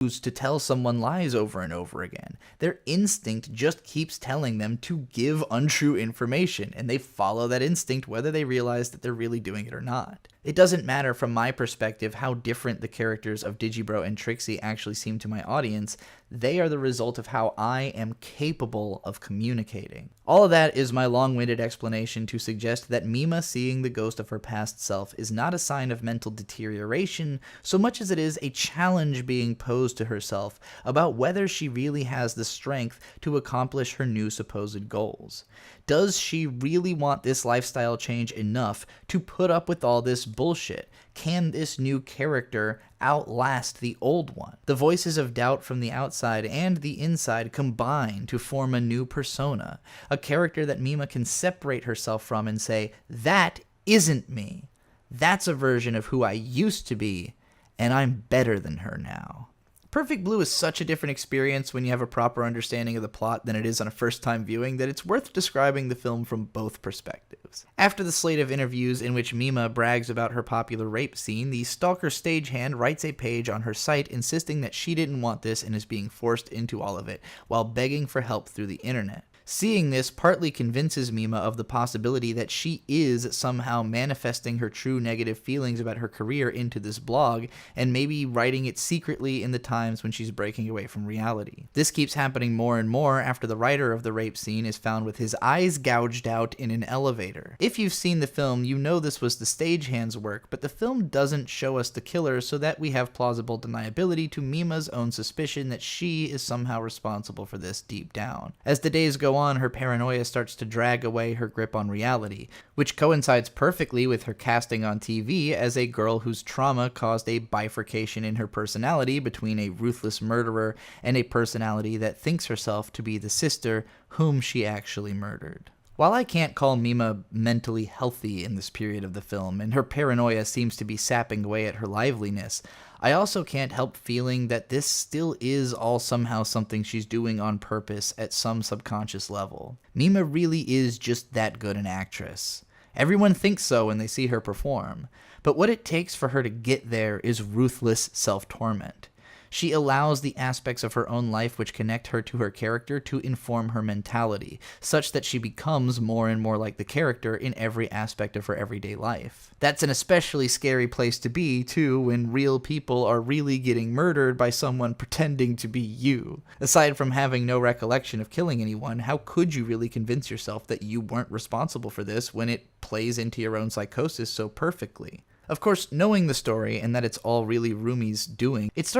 to tell someone lies over and over again. Their instinct just keeps telling them to give untrue information, and they follow that instinct whether they realize that they're really doing it or not. It doesn't matter from my perspective how different the characters of Digibro and Trixie actually seem to my audience. They are the result of how I am capable of communicating. All of that is my long-winded explanation to suggest that Mima seeing the ghost of her past self is not a sign of mental deterioration so much as it is a challenge being posed to herself about whether she really has the strength to accomplish her new supposed goals. Does she really want this lifestyle change enough to put up with all this bullshit? Can this new character outlast the old one? The voices of doubt from the outside and the inside combine to form a new persona, a character that Mima can separate herself from and say, that isn't me. That's a version of who I used to be, and I'm better than her now. Perfect Blue is such a different experience when you have a proper understanding of the plot than it is on a first-time viewing that it's worth describing the film from both perspectives. After the slate of interviews in which Mima brags about her popular rape scene, the stalker stagehand writes a page on her site insisting that she didn't want this and is being forced into all of it, while begging for help through the internet. Seeing this partly convinces Mima of the possibility that she is somehow manifesting her true negative feelings about her career into this blog, and maybe writing it secretly in the times when she's breaking away from reality. This keeps happening more and more after the writer of the rape scene is found with his eyes gouged out in an elevator. If you've seen the film, you know this was the stagehand's work, but the film doesn't show us the killer so that we have plausible deniability to Mima's own suspicion that she is somehow responsible for this deep down. As the days go on, her paranoia starts to drag away her grip on reality, which coincides perfectly with her casting on TV as a girl whose trauma caused a bifurcation in her personality between a ruthless murderer and a personality that thinks herself to be the sister whom she actually murdered. While I can't call Mima mentally healthy in this period of the film, and her paranoia seems to be sapping away at her liveliness, I also can't help feeling that this still is all somehow something she's doing on purpose at some subconscious level. Mima really is just that good an actress. Everyone thinks so when they see her perform, but what it takes for her to get there is ruthless self-torment. She allows the aspects of her own life which connect her to her character to inform her mentality, such that she becomes more and more like the character in every aspect of her everyday life. That's an especially scary place to be, too, when real people are really getting murdered by someone pretending to be you. Aside from having no recollection of killing anyone, how could you really convince yourself that you weren't responsible for this when it plays into your own psychosis so perfectly? Of course, knowing the story and that it's all really Rumi's doing, it starts